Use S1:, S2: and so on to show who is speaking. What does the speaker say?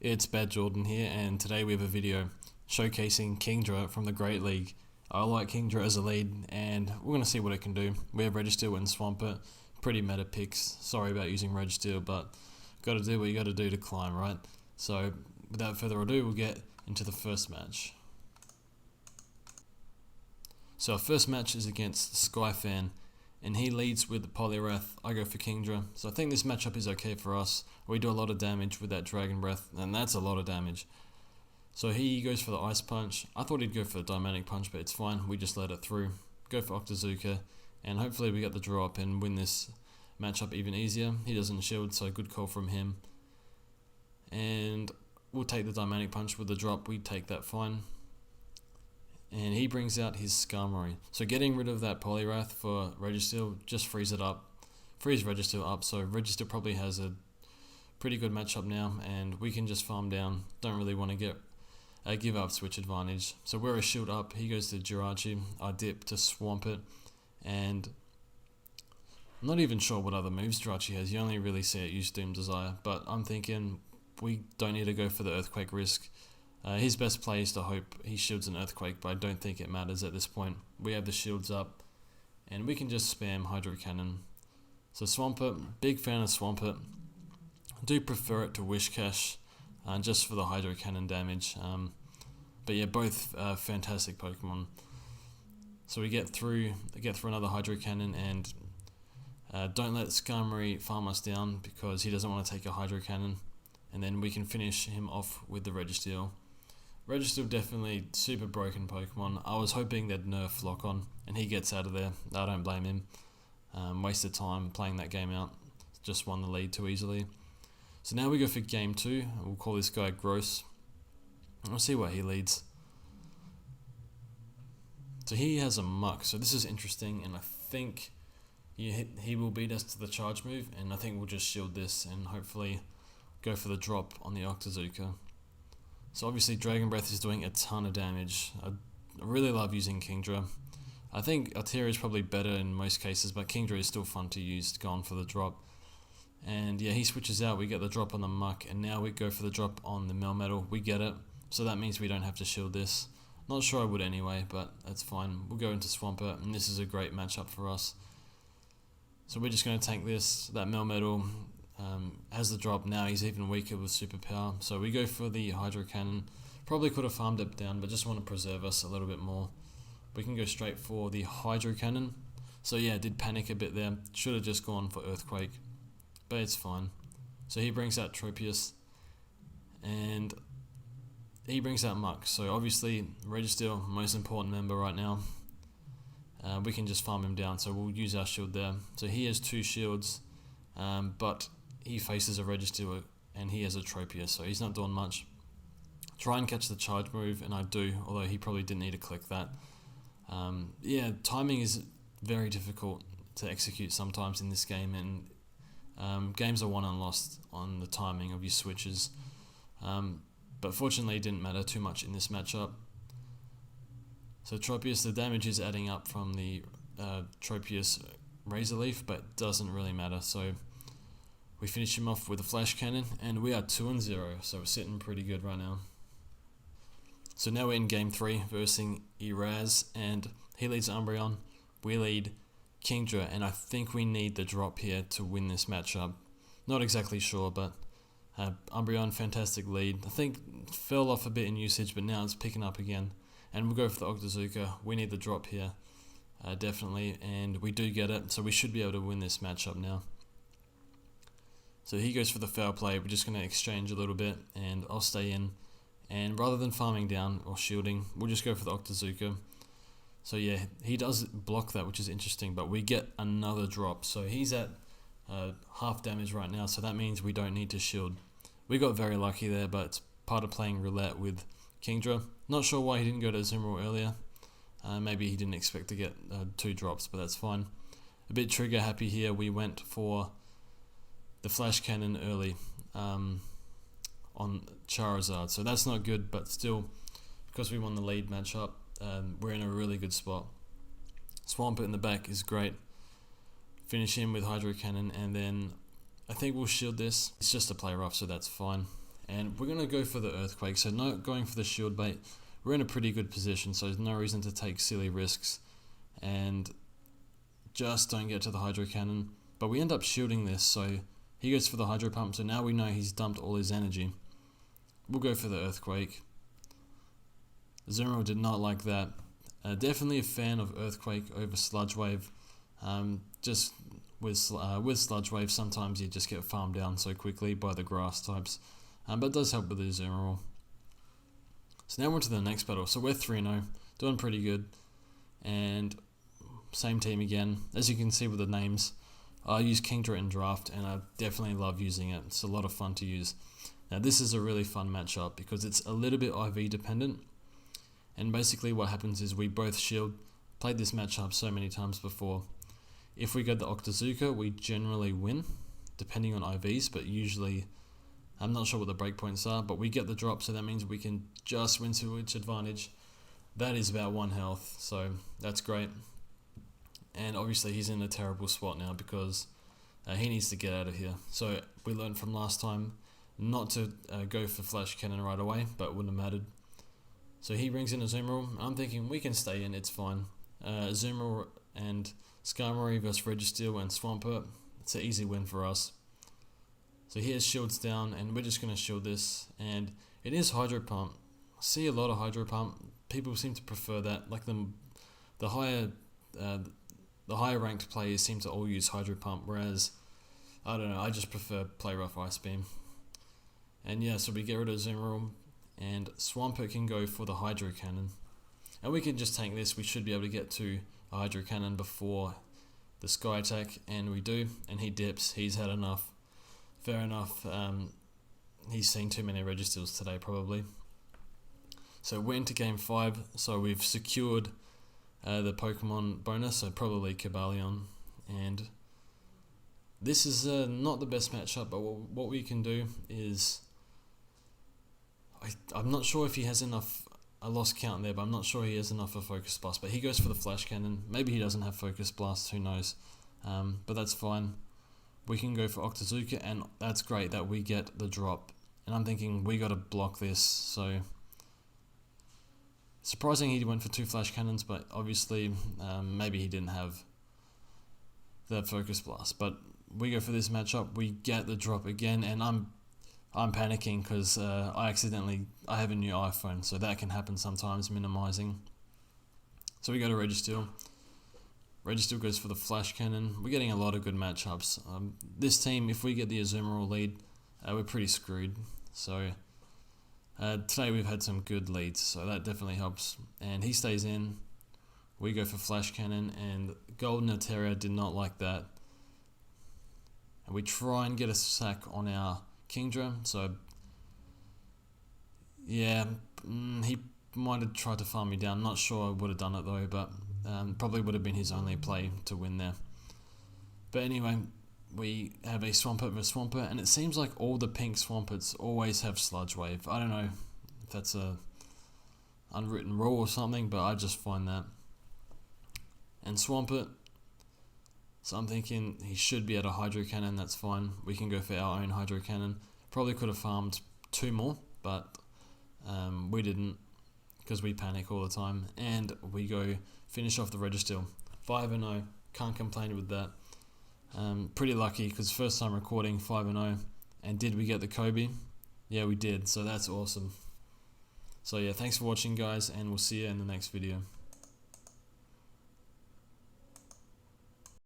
S1: It's Bad Jordan here, and today we have a video showcasing Kingdra from the Great League. I like Kingdra as a lead, and we're going to see what it can do. We have Registeel and Swampert, pretty meta picks. Sorry about using Registeel, but got to do what you got to do to climb, right? So without further ado, we'll get into the first match. So our first match is against Skyfan, and he leads with the Poliwrath. I go for Kingdra. So I think this matchup is okay for us. We do a lot of damage with that Dragon Breath, and that's a lot of damage. So he goes for the Ice Punch. I thought he'd go for the Dynamic Punch, but it's fine. We just let it through. Go for Octazooka, and hopefully we get the draw up and win this matchup even easier. He doesn't shield, so good call from him. And we'll take the Dynamic Punch with the drop. We take that fine. And he brings out his Skarmory. So getting rid of that Poliwrath for Registeel just frees Registeel up. So Registeel probably has a pretty good matchup now, and we can just farm down. Don't really want to get a give up switch advantage. So we're a shield up. He goes to Jirachi. I dip to Swampert, and I'm not even sure what other moves Jirachi has. You only really see it use Doom Desire, but I'm thinking we don't need to go for the Earthquake risk. His best play is to hope he shields an Earthquake, but I don't think it matters at this point. We have the shields up, and we can just spam Hydro Cannon. So Swampert, big fan of Swampert. I do prefer it to Wishcash, just for the Hydro Cannon damage. But yeah, both fantastic Pokemon. So we get through another Hydro Cannon, and don't let Skarmory farm us down because he doesn't want to take a Hydro Cannon. And then we can finish him off with the Registeel. Registeel definitely super broken Pokemon. I was hoping they'd nerf Lock-On, and he gets out of there. I don't blame him. Wasted time playing that game out. Just won the lead too easily. So now we go for game 2. We'll call this guy Gross. We'll see what he leads. So he has a Muck. So this is interesting, and I think he will beat us to the charge move, and I think we'll just shield this and hopefully go for the drop on the Octazooka. So obviously Dragon Breath is doing a ton of damage. I really love using Kingdra. I think Altaria is probably better in most cases, but Kingdra is still fun to use, going for the drop. And yeah, he switches out, we get the drop on the Muck, and now we go for the drop on the Melmetal. We get it, so that means we don't have to shield this. Not sure I would anyway, but that's fine. We'll go into Swampert, and this is a great matchup for us. So we're just going to tank this. That Melmetal has the drop. Now he's even weaker with Superpower, so we go for the Hydro Cannon. Probably could have farmed it down, but just want to preserve us a little bit more. We can go straight for the Hydro Cannon. So yeah, did panic a bit there. Should have just gone for Earthquake, but it's fine. So he brings out Tropius, and he brings out Muck. So obviously Registeel, most important member right now. We can just farm him down, so we'll use our shield there. So he has 2 shields, but he faces a Registeel and he has a Tropius, so he's not doing much. Try and catch the charge move, and I do, although he probably didn't need to click that. Yeah, timing is very difficult to execute sometimes in this game, and games are won and lost on the timing of your switches. But fortunately it didn't matter too much in this matchup. So Tropius, the damage is adding up from the Tropius Razor Leaf, but doesn't really matter. So we finish him off with a Flash Cannon, and we are 2-0, so we're sitting pretty good right now. So now we're in game 3 versus Eraz, and he leads Umbreon. We lead Kingdra, and I think we need the drop here to win this matchup. Not exactly sure, but Umbreon, fantastic lead. I think fell off a bit in usage, but now it's picking up again. And we'll go for the Octazooka. We need the drop here, definitely, and we do get it, so we should be able to win this matchup now. So he goes for the foul play. We're just going to exchange a little bit, and I'll stay in. And rather than farming down or shielding, we'll just go for the Octazooka. So yeah, he does block that, which is interesting, but we get another drop. So he's at half damage right now, so that means we don't need to shield. We got very lucky there, but it's part of playing roulette with Kingdra. Not sure why he didn't go to Zimmerl earlier. Maybe he didn't expect to get 2 drops, but that's fine. A bit trigger happy here. We went for the Flash Cannon early on Charizard, so that's not good, but still, because we won the lead matchup, we're in a really good spot. Swampert in the back is great. Finish him with Hydro Cannon, and then I think we'll shield this. It's just a play rough, so that's fine. And we're going to go for the Earthquake, so not going for the shield bait. We're in a pretty good position, so there's no reason to take silly risks. And just don't get to the Hydro Cannon. But we end up shielding this, so he goes for the Hydro Pump, so now we know he's dumped all his energy. We'll go for the Earthquake. Azumarill did not like that. Definitely a fan of Earthquake over Sludge Wave. Just with Sludge Wave, sometimes you just get farmed down so quickly by the grass types. But it does help with the Azumarill. So now we're on to the next battle. So we're 3-0, doing pretty good. And same team again. As you can see with the names, I use Kingdra in draft, and I definitely love using it. It's a lot of fun to use. Now this is a really fun matchup because it's a little bit IV dependent. And basically what happens is we both shield. Played this matchup so many times before. If we get the Octazooka, we generally win, depending on IVs, but usually, I'm not sure what the breakpoints are, but we get the drop, so that means we can just win to each advantage. That is about 1 health, so that's great. And obviously he's in a terrible spot now because he needs to get out of here. So we learned from last time not to go for Flash Cannon right away, but it wouldn't have mattered. So he brings in Azumarill. I'm thinking we can stay in, it's fine. Azumarill and Skarmory versus Registeel and Swampert. It's an easy win for us. So he has shields down, and we're just going to shield this. And it is Hydro Pump. I see a lot of Hydro Pump. People seem to prefer that. Like the higher ranked players seem to all use Hydro Pump, whereas I don't know. I just prefer Play Rough Ice Beam. And yeah, so we get rid of Azumarill, and Swampert can go for the Hydro Cannon. And we can just tank this. We should be able to get to a Hydro Cannon before the Sky Attack, and we do, and he dips. He's had enough. Fair enough. He's seen too many Registeels today, probably. So we're into Game 5, so we've secured the Pokemon bonus, so probably Cobalion. And this is not the best matchup, but what we can do is... I'm not sure if he has enough... I lost count there, but I'm not sure he has enough for Focus Blast. But he goes for the Flash Cannon. Maybe he doesn't have Focus Blast, who knows. But that's fine. We can go for Octazooka, and that's great that we get the drop. And I'm thinking we got to block this, so... Surprising he went for 2 Flash Cannons, but obviously maybe he didn't have the Focus Blast. But we go for this matchup, we get the drop again, and I'm panicking because I have a new iPhone, so that can happen sometimes, minimizing. So we go to Registeel. Registeel goes for the Flash Cannon. We're getting a lot of good matchups. This team, if we get the Azumarill lead, we're pretty screwed. So today we've had some good leads, so that definitely helps. And he stays in. We go for Flash Cannon, and Golden Altaria did not like that. And we try and get a sack on our Kingdra, so yeah, he might have tried to farm me down. Not sure I would have done it though, but probably would have been his only play to win there. But anyway, we have a Swampert versus Swampert, and it seems like all the pink Swamperts always have Sludge Wave. I don't know if that's a unwritten rule or something, but I just find that. And Swampert, so I'm thinking he should be at a Hydro Cannon, that's fine. We can go for our own Hydro Cannon. Probably could have farmed 2 more, but we didn't because we panic all the time. And we go finish off the Registeel. 5-0, can't complain with that. Pretty lucky because first time recording 5-0. And did we get the Kobe? Yeah, we did, so that's awesome. So yeah, thanks for watching guys, and we'll see you in the next video.